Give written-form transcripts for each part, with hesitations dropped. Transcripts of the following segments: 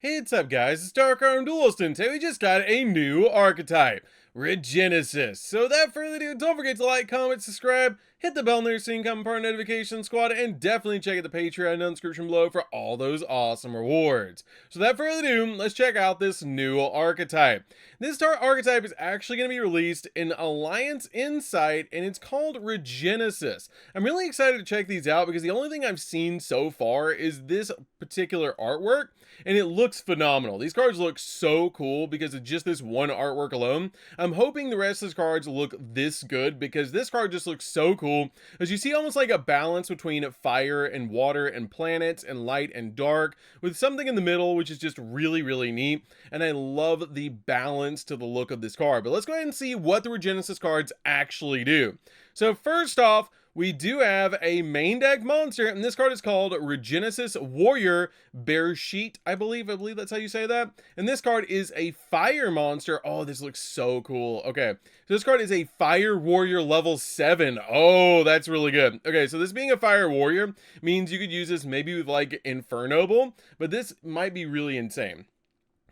Hey, what's up, guys? It's DarkArmedDuelist, and today we just got a new archetype, Regenesis. So without further ado, don't forget to like, comment, subscribe, hit the bell near so you can become part of the notification squad, and definitely check out the Patreon in the description below for all those awesome rewards. So without further ado, let's check out this new archetype. This archetype is actually going to be released in Alliance Insight, and it's called Regenesis. I'm really excited to check these out because the only thing I've seen so far is this particular artwork, and it looks phenomenal. These cards look so cool because of just this one artwork alone. I'm hoping the rest of the cards look this good because this card just looks so cool. As you see, almost like a balance between fire and water and planets and light and dark with something in the middle, which is just really, really neat. And I love the balance to the look of this card. But let's go ahead and see what the Regenesis cards actually do. So first off, we do have a main deck monster, and this card is called Regenesis Warrior Bereshit, I believe that's how you say that. And this card is a fire monster. Oh, this looks so cool. Okay, so this card is a fire warrior level 7. Oh, that's really good. Okay, so this being a fire warrior means you could use this maybe with like Infernoble, but this might be really insane.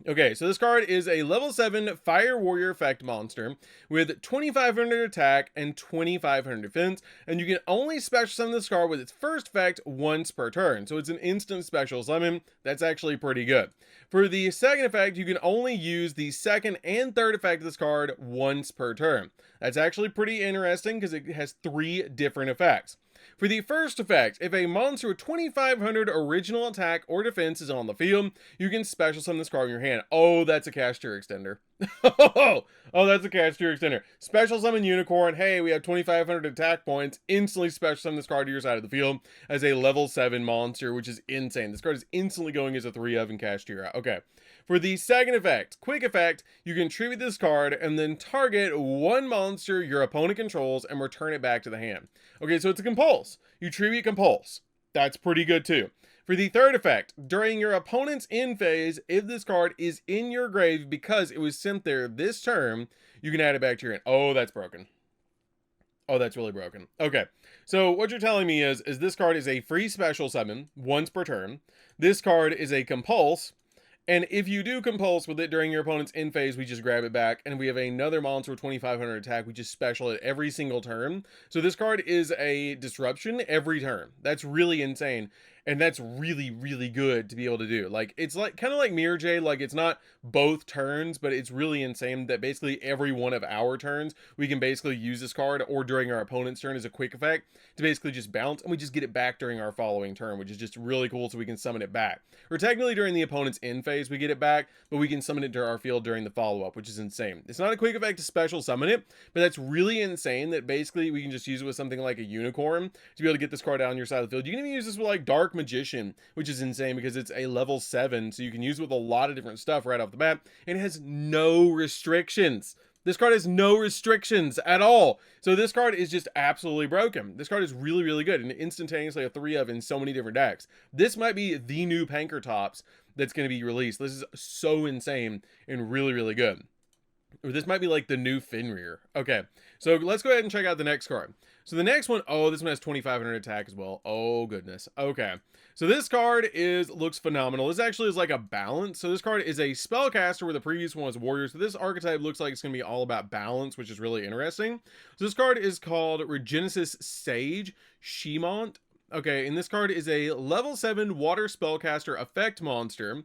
Okay, so this card is a level 7 Fire Warrior effect monster with 2500 attack and 2500 defense, and you can only special summon this card with its first effect once per turn. So it's an instant special summon. That's actually pretty good. For the second effect, you can only use the second and third effect of this card once per turn. That's actually pretty interesting because it has 3 different effects. For the first effect, if a monster with 2500 original attack or defense is on the field, you can special summon this card in your hand. Oh, that's a cast tier extender. Oh, that's a cast tier extender. Special summon Unicorn. Hey, we have 2500 attack points. Instantly special summon this card to your side of the field as a level 7 monster, which is insane. This card is instantly going as a 3-of and cast tier out. Okay. For the second effect, quick effect, you can tribute this card and then target one monster your opponent controls and return it back to the hand. Okay, so it's a compulse. You tribute compulse. That's pretty good too. For the third effect, during your opponent's end phase, if this card is in your grave because it was sent there this turn, you can add it back to your hand. Oh, that's broken. Oh, that's really broken. Okay, so what you're telling me is this card is a free special summon once per turn. This card is a compulse. And if you do compulse with it during your opponent's end phase, we just grab it back. And we have another monster with 2500 attack. We just special it every single turn. So this card is a disruption every turn. That's really insane. And that's really, really good to be able to do. Like, it's like kind of like Mirror Jade. Like, it's not both turns, but it's really insane that basically every one of our turns, we can basically use this card or during our opponent's turn as a quick effect to basically just bounce. And we just get it back during our following turn, which is just really cool. So we can summon it back. Or technically during the opponent's end phase, we get it back, but we can summon it to our field during the follow-up, which is insane. It's not a quick effect to special summon it, but that's really insane that basically we can just use it with something like a Unicorn to be able to get this card down your side of the field. You can even use this with like DarkMagician, which is insane because it's a level 7, so you can use it with a lot of different stuff right off the bat, and it has no restrictions. This card has no restrictions at all. So this card is just absolutely broken. This card is really, really good and instantaneously a 3-of in so many different decks. This might be the new Pankratops that's going to be released. This is so insane and really, really good. Or this might be like the new Fenrir. Okay, so let's go ahead and check out the next card. So the next one, oh, this one has 2500 attack as well. Oh, goodness. Okay, so this card looks phenomenal. This actually is like a balance. So this card is a spellcaster where the previous one was warrior. So this archetype looks like it's going to be all about balance, which is really interesting. So this card is called Regenesis Sage Shemont. Okay, and this card is a level 7 water spellcaster effect monster,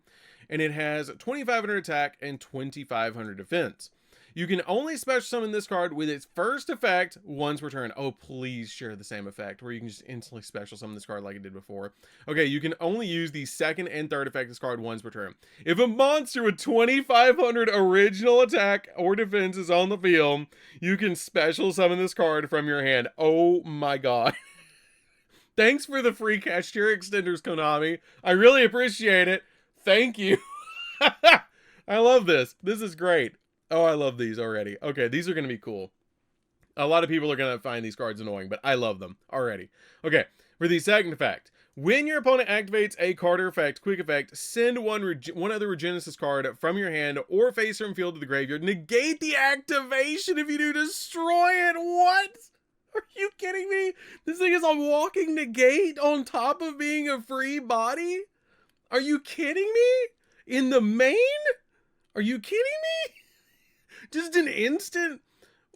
and it has 2500 attack and 2500 defense. You can only special summon this card with its first effect once per turn. Oh, please share the same effect where you can just instantly special summon this card like it did before. Okay, you can only use the second and third effect of this card once per turn. If a monster with 2500 original attack or defense is on the field, you can special summon this card from your hand. Oh my god. Thanks for the free cast tier extenders, Konami. I really appreciate it. Thank you. I love this. This is great. Oh, I love these already. Okay, these are going to be cool. A lot of people are going to find these cards annoying, but I love them already. Okay, for the second effect. When your opponent activates a card or effect, quick effect, send one other Regenesis card from your hand or face from field to the graveyard. Negate the activation if you do. Destroy it. What? Are you kidding me? This thing is a walking negate on top of being a free body? Are you kidding me? In the main? Are you kidding me? Just an instant?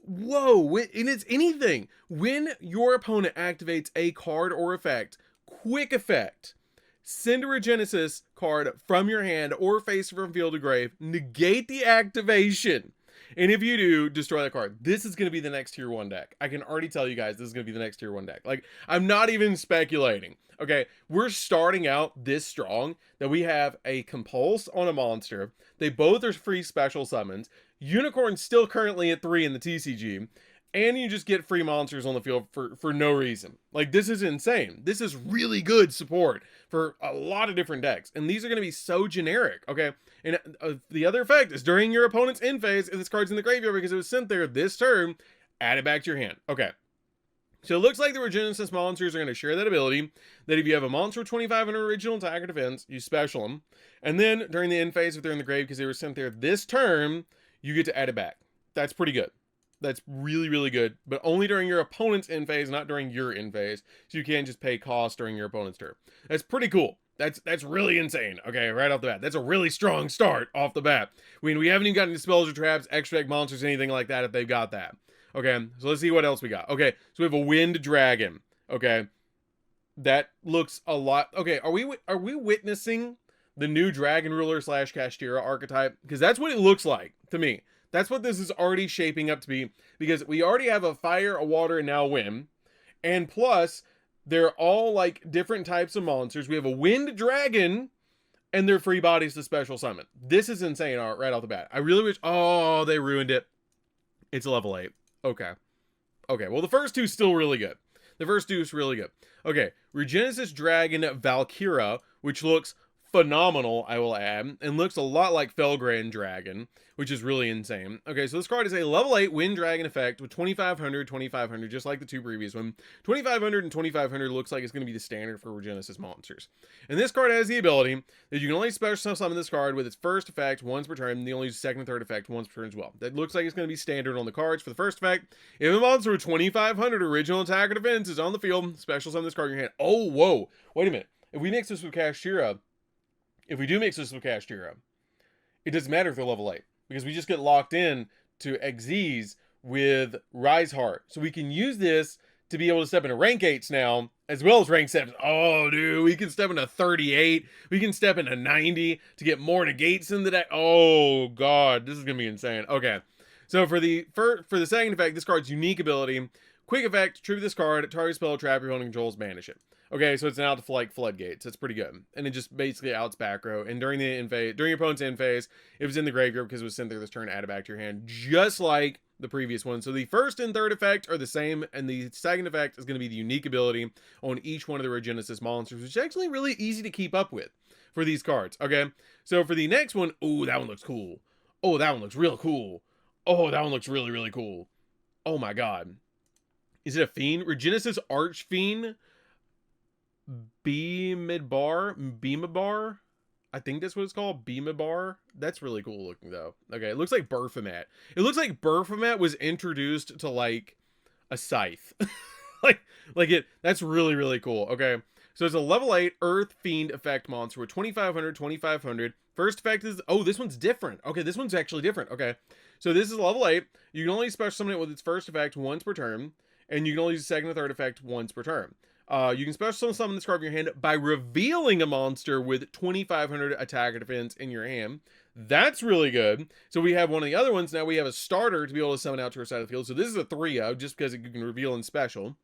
Whoa, and it's anything. When your opponent activates a card or effect, quick effect, send a Regenesis card from your hand or face from field to grave, negate the activation, and if you do, destroy that card. This is going to be the next tier 1 deck. I can already tell you guys this is going to be the next tier 1 deck. Like, I'm not even speculating. Okay, we're starting out this strong that we have a Compulse on a monster. They both are free special summons. Unicorn's still currently at 3 in the TCG. And you just get free monsters on the field for no reason. Like, this is insane. This is really good support for a lot of different decks. And these are going to be so generic, okay? And the other effect is during your opponent's end phase, if this card's in the graveyard because it was sent there this turn, add it back to your hand. Okay. So it looks like the Regenesis monsters are going to share that ability, that if you have a monster with 2,500 original attack or defense, you special them. And then during the end phase, if they're in the grave because they were sent there this turn, you get to add it back. That's pretty good. That's really, really good, but only during your opponent's end phase, not during your end phase. So you can't just pay cost during your opponent's turn. That's pretty cool. That's really insane. Okay, right off the bat. That's a really strong start off the bat. I mean, we haven't even gotten into spells or traps, extra deck monsters, anything like that if they've got that. Okay, so let's see what else we got. Okay, so we have a Wind Dragon. Okay, that looks a lot. Okay, are we witnessing the new Dragon Ruler / Kashtira archetype? Because that's what it looks like to me. That's what this is already shaping up to be, because we already have a fire, a water, and now a wind. And plus, they're all like different types of monsters. We have a wind dragon, and they're free bodies to special summon. This is insane right off the bat. I really wish... Oh, they ruined it. It's a level 8. Okay. Okay, well, the first two still really good. The first two is really good. Okay, Regenesis Dragon Valkyra, which looks phenomenal, I will add, and looks a lot like Felgrand Dragon, which is really insane. Okay, so this card is a level 8 Wind Dragon effect with 2,500, 2,500, just like the two previous one. 2,500 and 2,500 looks like it's going to be the standard for Regenesis monsters. And this card has the ability that you can only special summon this card with its first effect once per turn, and you only use second and third effect once per turn as well. That looks like it's going to be standard on the cards for the first effect. If a monster with 2,500 original attack or defense is on the field, special summon this card in your hand. Oh, whoa, wait a minute. If we mix this with Kashtira, if we do mix this with Kashtira, it doesn't matter if they're level 8, because we just get locked in to Xyz with Rise Heart. So we can use this to be able to step into rank 8s now, as well as rank 7s. Oh, dude, we can step into 38. We can step into 90 to get more negates in the deck. Oh, God, this is going to be insane. Okay, so for the second effect, this card's unique ability, quick effect, tribute this card, target spell, trap your opponent controls, banish it. Okay, so it's an out to like floodgates. That's pretty good. And it just basically outs back row. And during the end phase, during your opponent's end phase, it was in the graveyard because it was sent through this turn, add it back to your hand, just like the previous one. So the first and third effect are the same, and the second effect is going to be the unique ability on each one of the Regenesis monsters, which is actually really easy to keep up with for these cards. Okay, so for the next one, oh, that one looks cool. Oh, that one looks real cool. Oh, that one looks really, really cool. Oh my God. Is it a Fiend? Regenesis Archfiend? Beamibar? I think that's what it's called. Beamibar. That's really cool looking though. Okay, it looks like Berfomet. It looks like Berfomet was introduced to like a scythe. like it. That's really, really cool. Okay, so it's a level 8 Earth Fiend effect monster with 2,500, 2,500. First effect is, oh, this one's different. Okay, this one's actually different. Okay, so this is level 8. You can only special summon it with its first effect once per turn, and you can only use the second and third effect once per turn. You can special summon this card from your hand by revealing a monster with 2,500 attack or defense in your hand. That's really good. So we have one of the other ones. Now we have a starter to be able to summon out to our side of the field. So this is a 3-0 just because you can reveal in special.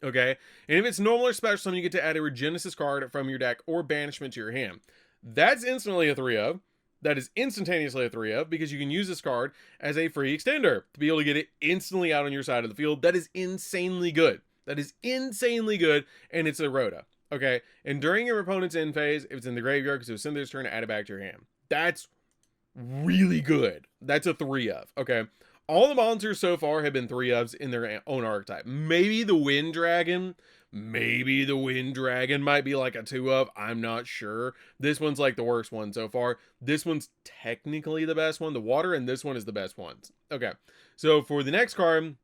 Okay. And if it's normal or special summon, you get to add a Regenesis card from your deck or banishment to your hand. That's instantly a 3-0. That is instantaneously a 3-0 because you can use this card as a free extender to be able to get it instantly out on your side of the field. That is insanely good. That is insanely good, and it's a Rhoda, okay? And during your opponent's end phase, if it's in the graveyard because it was sent this turn, add it back to your hand. That's really good. That's a 3-of, okay? All the monsters so far have been 3-ofs in their own archetype. Maybe the Wind Dragon might be like a 2-of. I'm not sure. This one's like the worst one so far. This one's technically the best one. The water, and this one is the best ones. Okay, so for the next card,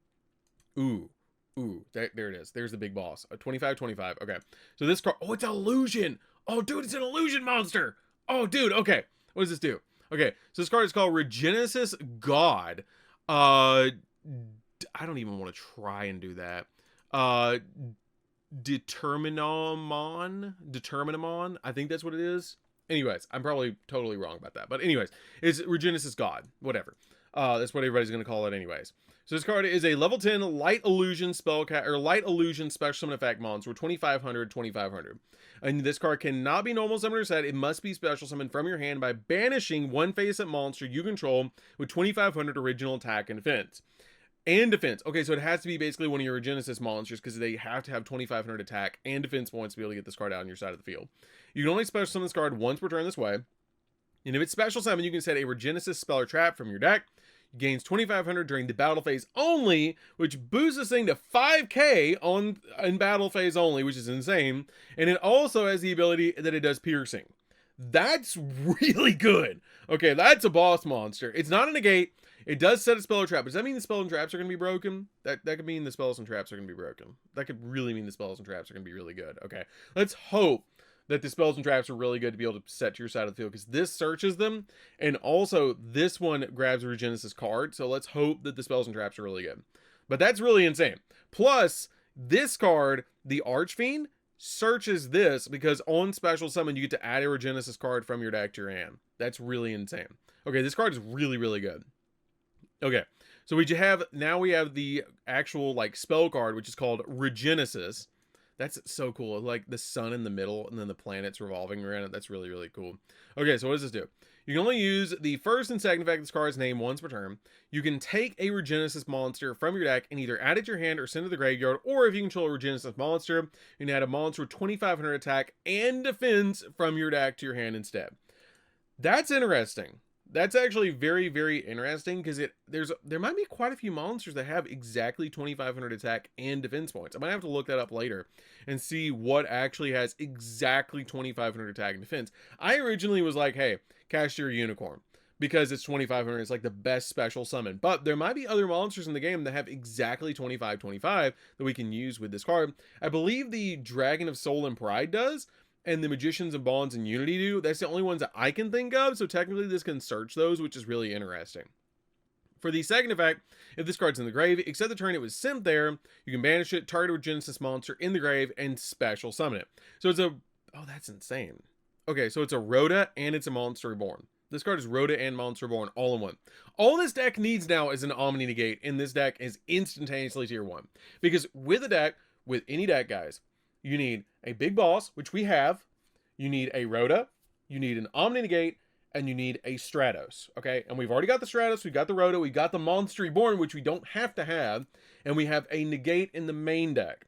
ooh, there it is. There's the big boss. 25-25. Okay. So this card, oh, it's an illusion. Oh, dude, it's an illusion monster. Oh, dude, okay. What does this do? Okay, so this card is called Regenesis God. I don't even want to try and do that. Determinamon. I think that's what it is. Anyways, I'm probably totally wrong about that. But anyways, it's Regenesis God. Whatever. That's what everybody's going to call it anyways. So this card is a level 10 Light Illusion Light Illusion special summon effect monster with 2500, 2500. And this card cannot be normal summon or set. It must be special summoned from your hand by banishing one face-up monster you control with 2500 original attack and defense. Okay, so it has to be basically one of your Regenesis monsters because they have to have 2500 attack and defense points to be able to get this card out on your side of the field. You can only special summon this card once per turn this way. And if it's special summon, you can set a Regenesis spell or trap from your deck. It gains 2500 during the battle phase only, which boosts this thing to 5k in battle phase only, which is insane. And it also has the ability that it does piercing. That's really good. Okay, that's a boss monster. It's not a negate. It does set a spell or trap. Does that mean the spell and traps are going to be broken? That could mean the spells and traps are going to be broken. That could really mean the spells and traps are going to be really good. Okay, let's hope that the spells and traps are really good to be able to set to your side of the field, because this searches them, and also this one grabs a Regenesis card, so let's hope that the spells and traps are really good. But that's really insane. Plus, this card, the Archfiend, searches this, because on special summon, you get to add a Regenesis card from your deck to your hand. That's really insane. Okay, this card is really, really good. Okay, so we have the actual, like, spell card, which is called Regenesis. That's so cool. Like the sun in the middle and then the planets revolving around it. That's really, really cool. Okay, so what does this do? You can only use the first and second effect of this card's name once per turn. You can take a Regenesis monster from your deck and either add it to your hand or send it to the graveyard, or if you control a Regenesis monster, you can add a monster with 2500 attack and defense from your deck to your hand instead. That's interesting. That's actually very, very interesting, because there might be quite a few monsters that have exactly 2500 attack and defense points. I might have to look that up later and see what actually has exactly 2500 attack and defense. I originally was like, hey, Cashier Unicorn, because it's 2500. It's like the best special summon. But there might be other monsters in the game that have exactly 25 that we can use with this card. I believe the Dragon of Soul and Pride does, and the Magicians of Bonds and Unity do. That's the only ones that I can think of, so technically this can search those, which is really interesting. For the second effect, if this card's in the grave, except the turn it was sent there, you can banish it, target a Regenesis monster in the grave, and special summon it. So it's oh, that's insane. Okay, so it's a Rhoda, and it's a Monster Reborn. This card is Rhoda and Monster Reborn all in one. All this deck needs now is an Omni Negate, and this deck is instantaneously tier 1. Because with a deck, with any deck, guys, you need a big boss, which we have. You need a Rhoda. You need an Omni Negate. And you need a Stratos. Okay? And we've already got the Stratos. We've got the Rhoda. We've got the Monster Reborn, which we don't have to have. And we have a Negate in the main deck.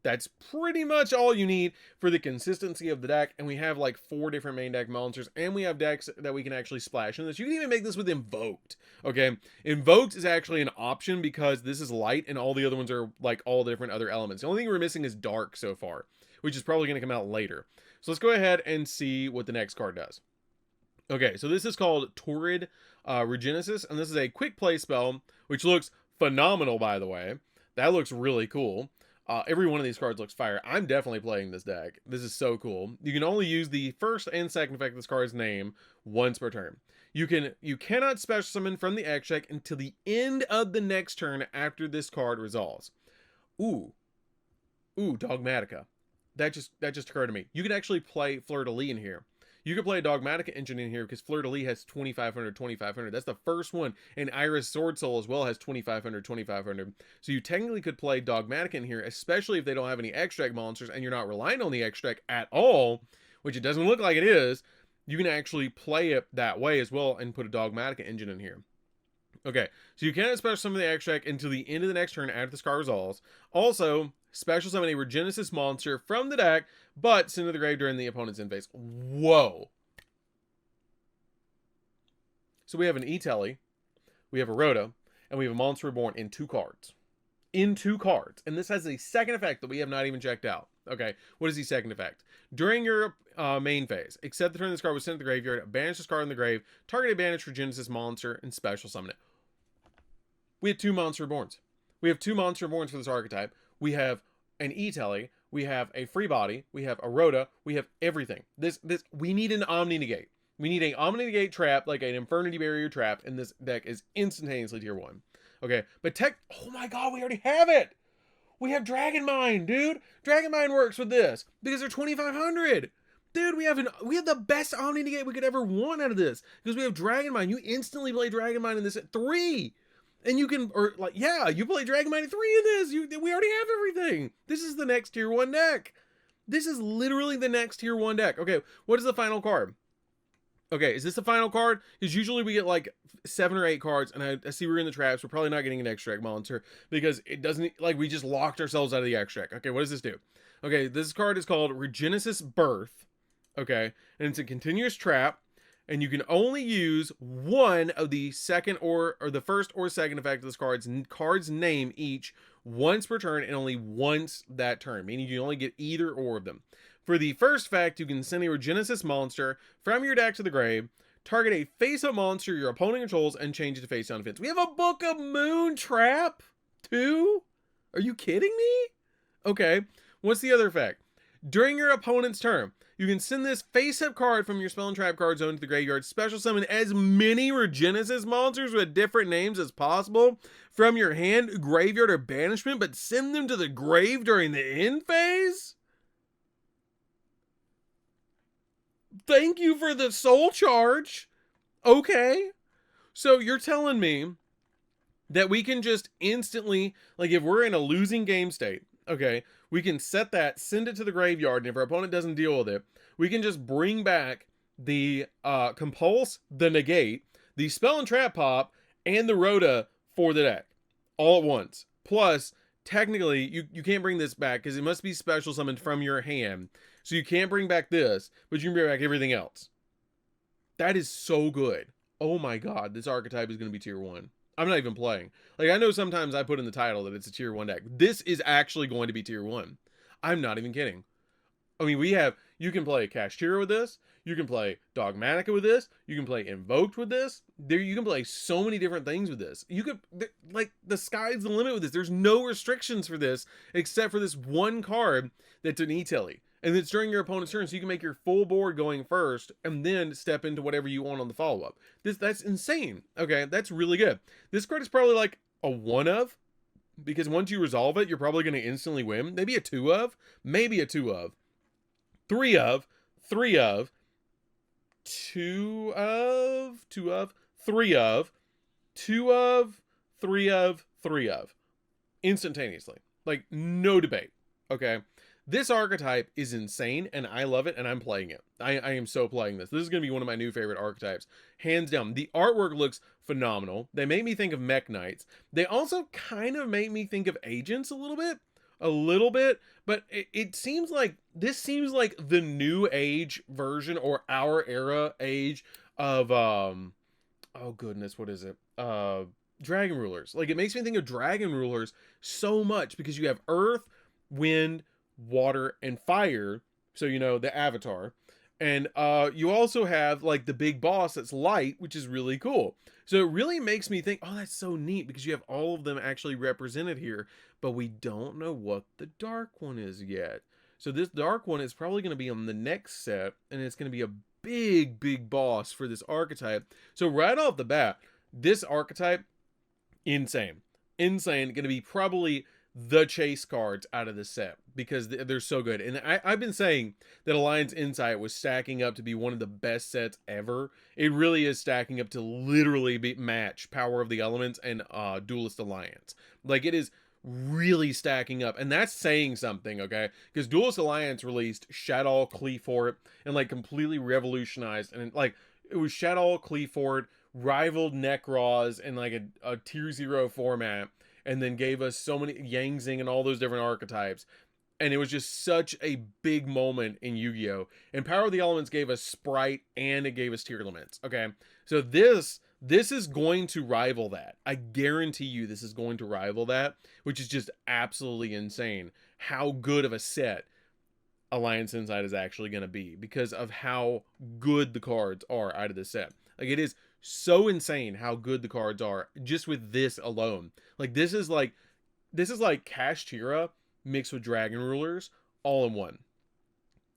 That's pretty much all you need for the consistency of the deck. And we have like 4 different main deck monsters. And we have decks that we can actually splash in this. You can even make this with Invoked. Okay? Invoked is actually an option because this is light and all the other ones are like all different other elements. The only thing we're missing is Dark so far, which is probably going to come out later. So let's go ahead and see what the next card does. Okay, so this is called Torrid Regenesis. And this is a quick play spell, which looks phenomenal, by the way. That looks really cool. Every one of these cards looks fire. I'm definitely playing this deck. This is so cool. You can only use the first and second effect of this card's name once per turn. You cannot special summon from the extract until the end of the next turn after this card resolves. Ooh, Dogmatica. That just occurred to me. You can actually play Fleur-de-lis in here. You could play a Dogmatica engine in here because Fleur-de-lis has 2500. That's the first one. And Iris Sword Soul as well has 2500. So you technically could play Dogmatica in here, especially if they don't have any extract monsters and you're not relying on the extract at all, which it doesn't look like it is. You can actually play it that way as well and put a Dogmatica engine in here. Okay, so you cannot special summon the extract until the end of the next turn after this card resolves. Also, special summon a Regenesis monster from the deck, but send to the grave during the opponent's end phase. Whoa. So we have an E-Telly, we have a Rhoda, and we have a Monster Reborn in 2 cards. In 2 cards. And this has a second effect that we have not even checked out. Okay, what is the second effect? During your main phase, except the turn this card was sent to the graveyard, banish this card in the grave, target a banished Regenesis monster, and special summon it. We have 2 Monster Reborns. We have 2 Monster Reborns for this archetype. We have an E-Telly. We have a Free Body. We have a Rhoda. We have everything. We need an Omni Negate. We need a Omni-Negate trap, like an Infernity Barrier trap, and this deck is instantaneously tier 1. Okay, but oh my god, we already have it! We have Dragon Mine, dude! Dragon Mine works with this, because they're 2,500! Dude, we have the best Omni-Negate we could ever want out of this, because we have Dragon Mine. You instantly play Dragon Mine in this at 3! And you can, or like, yeah, you play Dragon Mine at 3 in this! We already have everything! This is the next tier 1 deck! This is literally the next tier 1 deck. Okay, what is the final card? Okay, is this the final card? Because usually we get like 7 or 8 cards, and I see we're in the traps. We're probably not getting an extract monster because it doesn't, like, we just locked ourselves out of the extract. Okay, what does this do? Okay, this card is called Regenesis Birth. Okay, and it's a continuous trap, and you can only use one of the second or the first or second effect of this card's name each once per turn, and only once that turn, meaning you only get either or of them. For the first effect, you can send a Regenesis monster from your deck to the grave, target a face-up monster your opponent controls, and change it to face-down defense. We have a Book of Moon trap, too? Are you kidding me? Okay, what's the other effect? During your opponent's turn, you can send this face-up card from your spell and trap card zone to the graveyard, special summon as many Regenesis monsters with different names as possible from your hand, graveyard, or banishment, but send them to the grave during the end phase? Thank you for the soul charge. Okay. So you're telling me that we can just instantly, like if we're in a losing game state, okay, we can set that, send it to the graveyard, and if our opponent doesn't deal with it, we can just bring back the Compulse, the Negate, the Spell and Trap Pop, and the Rhoda for the deck all at once. Plus, technically, you can't bring this back because it must be special summoned from your hand. So you can't bring back this, but you can bring back everything else. That is so good. Oh my god, this archetype is going to be tier 1. I'm not even playing. Like, I know sometimes I put in the title that it's a tier 1 deck. This is actually going to be tier 1. I'm not even kidding. I mean, you can play Kashtira with this. You can play Dogmatica with this. You can play Invoked with this. You can play so many different things with this. Like, the sky's the limit with this. There's no restrictions for this except for this one card that's an E-Telly. And it's during your opponent's turn, so you can make your full board going first, and then step into whatever you want on the follow-up. That's insane. Okay, that's really good. This card is probably like a 1 of, because once you resolve it, you're probably going to instantly win. Maybe a 2 of, maybe a 2 of, 3 of, 3 of, 2 of, 2 of, 3 of, 2 of, 3 of, 3 of. Instantaneously. Like, no debate. Okay? This archetype is insane, and I love it, and I'm playing it. I am so playing this. This is going to be one of my new favorite archetypes. Hands down. The artwork looks phenomenal. They make me think of Mech Knights. They also kind of make me think of Agents a little bit. But it seems like, this seems like the new age version, or our era age of, oh goodness, what is it? Dragon Rulers. Like, it makes me think of Dragon Rulers so much, because you have Earth, Wind, Water, and Fire, so you know, the Avatar, and you also have like the big boss that's light, which is really cool. So it really makes me think, oh, that's so neat, because you have all of them actually represented here, but we don't know what the dark one is yet. So this dark one is probably going to be on the next set, and it's going to be a big boss for this archetype. So right off the bat, this archetype, insane, going to be probably the chase cards out of the set, because they're so good. And I've been saying that Alliance Insight was stacking up to be one of the best sets ever. It really is stacking up to literally match Power of the Elements and Duelist Alliance. Like, it is really stacking up, and that's saying something, okay? Because Duelist Alliance released Shadow Cleafort and like completely revolutionized, and like it was Shadow Cleafort rivaled Necros in like a tier 0 format, and then gave us so many Yangzing and all those different archetypes. And it was just such a big moment in Yu-Gi-Oh! And Power of the Elements gave us Sprite, and it gave us Tier Elements. Okay, so this is going to rival that. I guarantee you this is going to rival that, which is just absolutely insane how good of a set Alliance Insight is actually going to be, because of how good the cards are out of the set. Like, it is so insane how good the cards are just with this alone. Like, this is like Kashtira mixed with Dragon Rulers all in one.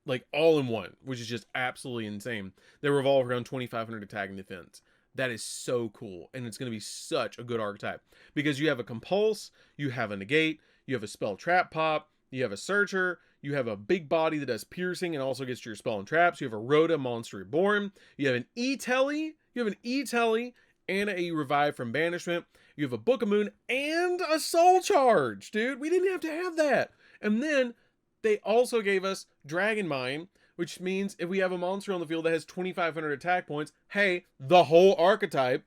like all in one, which is just absolutely insane. They revolve around 2500 attack and defense. That is so cool, and it's going to be such a good archetype because you have a compulse, you have a negate, you have a spell trap pop, you have a searcher, you have a big body that does piercing and also gets to your spell and traps, you have a Rhoda Monster Reborn, you have an E-Telly, and a Revive from Banishment, you have a Book of Moon, and a Soul Charge, dude. We didn't have to have that. And then they also gave us Dragon Mine, which means if we have a monster on the field that has 2500 attack points, hey, the whole archetype,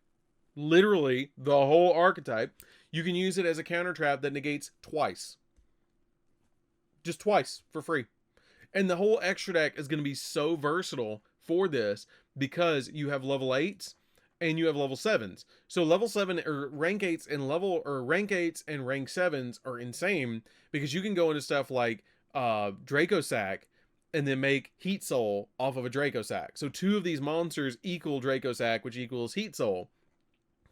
literally the whole archetype, you can use it as a counter trap that negates twice. Just twice for free. And the whole extra deck is going to be so versatile for this because you have level 8s and you have level 7s. So level 7 or rank 8s and rank 8s and rank 7s are insane because you can go into stuff like Draco Sack and then make Heat Soul off of a Draco Sack. So 2 of these monsters equal Draco Sack, which equals Heat Soul.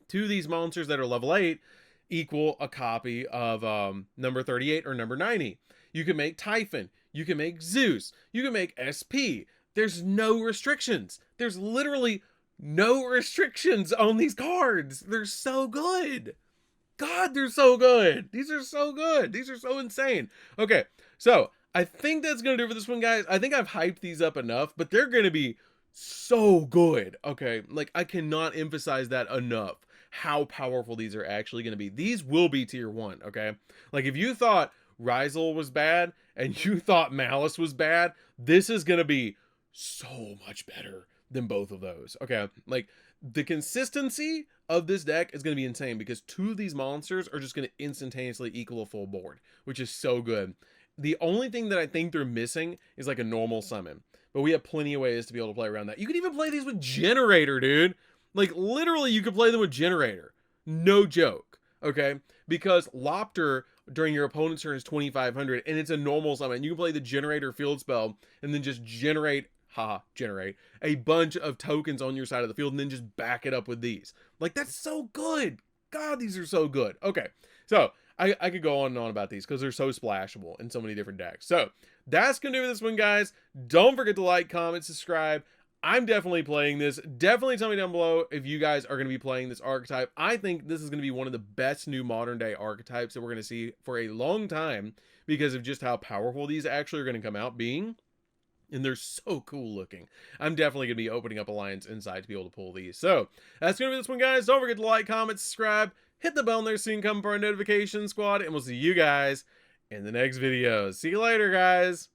2 of these monsters that are level 8 equal a copy of number 38 or number 90. You can make Typhon. You can make Zeus. You can make SP. There's no restrictions. There's literally no restrictions on these cards. They're so good. God, they're so good. These are so good. These are so insane. Okay, so I think that's going to do it for this one, guys. I think I've hyped these up enough, but they're going to be so good. Okay, like I cannot emphasize that enough, how powerful these are actually going to be. These will be tier 1, okay? Like if you thought Rizal was bad and you thought Malice was bad, this is going to be so much better than both of those. Okay, like the consistency of this deck is going to be insane because 2 of these monsters are just going to instantaneously equal a full board, which is so good. The only thing that I think they're missing is like a normal summon, but we have plenty of ways to be able to play around that. You could even play these with Generator, dude. Like literally you could play them with Generator. No joke. Okay, because Lopter during your opponent's turn is 2500 and it's a normal summon. You can play the Generator field spell and then just generate a bunch of tokens on your side of the field and then just back it up with these. Like that's so good. God, these are so good. Okay, so I could go on and on about these because they're so splashable in so many different decks. So that's gonna do it for this one, guys. Don't forget to like, comment, subscribe. I'm definitely playing this. Definitely tell me down below if you guys are going to be playing this archetype. I think this is going to be one of the best new modern day archetypes that we're going to see for a long time because of just how powerful these actually are going to come out being. And they're so cool looking. I'm definitely going to be opening up Alliance Inside to be able to pull these. So that's going to be this one, guys. Don't forget to like, comment, subscribe, hit the bell there so you can come for our notification squad, and we'll see you guys in the next video. See you later, guys.